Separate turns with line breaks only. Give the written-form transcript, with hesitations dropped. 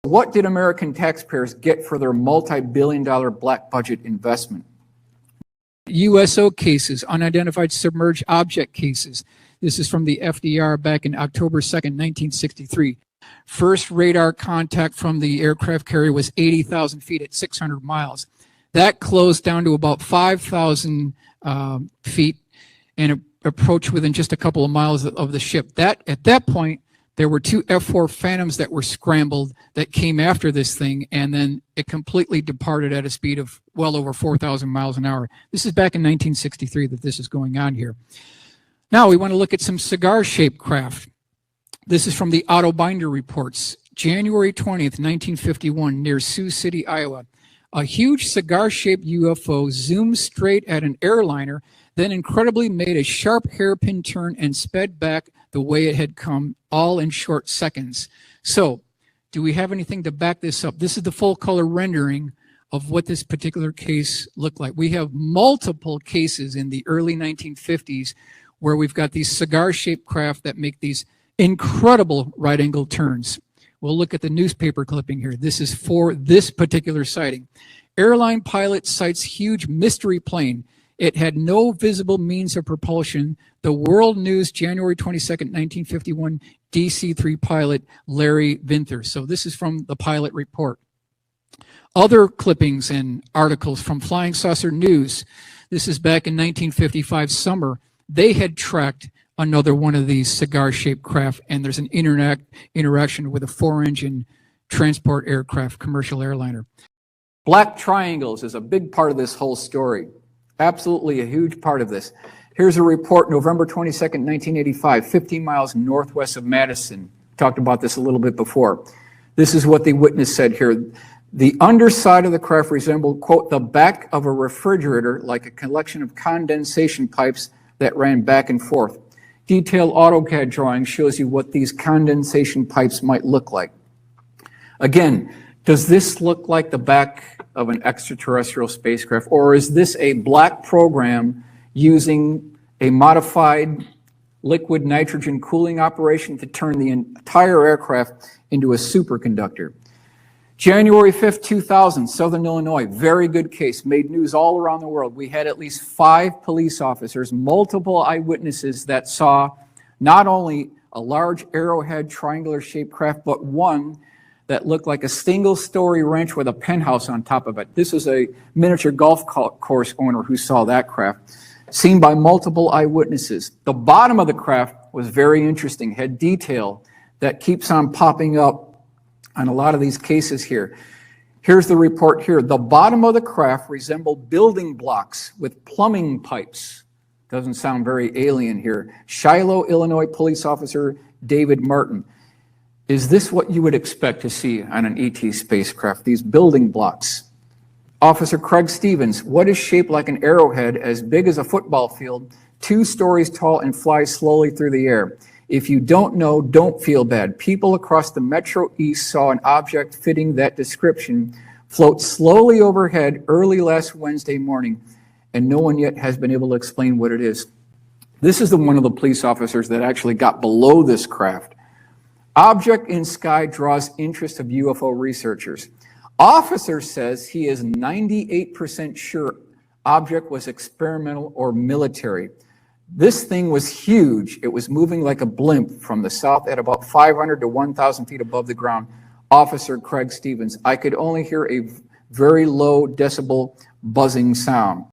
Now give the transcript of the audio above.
What did American taxpayers get for their multi-billion-dollar black budget investment?
USO cases, unidentified submerged object cases. This is from the FDR back in October 2nd, 1963. First radar contact from the aircraft carrier was 80,000 feet at 600 miles. That closed down to about 5,000 feet and approached within just a couple of miles of the ship. At that point, there were two F-4 Phantoms that were scrambled that came after this thing, and then it completely departed at a speed of well over 4,000 miles an hour. This is back in 1963 that this is going on here. Now we want to look at some cigar-shaped craft. This is from the Otto Binder reports. January 20th, 1951, near Sioux City, Iowa. A huge cigar-shaped UFO zoomed straight at an airliner, then incredibly made a sharp hairpin turn and sped back the way it had come, all in short seconds. So, do we have anything to back this up? This is the full color rendering of what this particular case looked like. We have multiple cases in the early 1950s where we've got these cigar-shaped craft that make these incredible right-angle turns. We'll look at the newspaper clipping here. This is for this particular sighting. Airline pilot sights huge mystery plane. It had no visible means of propulsion. The World News, January 22nd, 1951, DC-3 pilot Larry Vinther. So this is from the pilot report. Other clippings and articles from Flying Saucer News. This is back in 1955 summer. They had tracked another one of these cigar-shaped craft, and there's an interaction with a 4-engine transport aircraft, commercial airliner.
Black triangles is a big part of this whole story. Absolutely a huge part of this. Here's a report, November 22nd, 1985, 15 miles northwest of Madison. Talked about this a little bit before. This is what the witness said here. The underside of the craft resembled, quote, the back of a refrigerator, like a collection of condensation pipes that ran back and forth. Detailed AutoCAD drawing shows you what these condensation pipes might look like. Again, does this look like the back of an extraterrestrial spacecraft, or is this a black program using a modified liquid nitrogen cooling operation to turn the entire aircraft into a superconductor? January 5th, 2000, Southern Illinois, very good case, made news all around the world. We had at least 5 police officers, multiple eyewitnesses that saw not only a large arrowhead triangular-shaped craft, but one that looked like a single-story ranch with a penthouse on top of it. This is a miniature golf course owner who saw that craft, seen by multiple eyewitnesses. The bottom of the craft was very interesting, had detail that keeps on popping up on a lot of these cases here. Here's the report here. The bottom of the craft resembled building blocks with plumbing pipes. Doesn't sound very alien here. Shiloh, Illinois police officer David Martin. Is this what you would expect to see on an ET spacecraft, these building blocks? Officer Craig Stevens, what is shaped like an arrowhead as big as a football field, 2 stories tall and flies slowly through the air? If you don't know, don't feel bad. People across the Metro East saw an object fitting that description float slowly overhead early last Wednesday morning, and no one yet has been able to explain what it is. This is one of the police officers that actually got below this craft. Object in sky draws interest of UFO researchers. Officer says he is 98% sure object was experimental or military. This thing was huge. It was moving like a blimp from the south at about 500 to 1,000 feet above the ground. Officer Craig Stevens, I could only hear a very low decibel buzzing sound.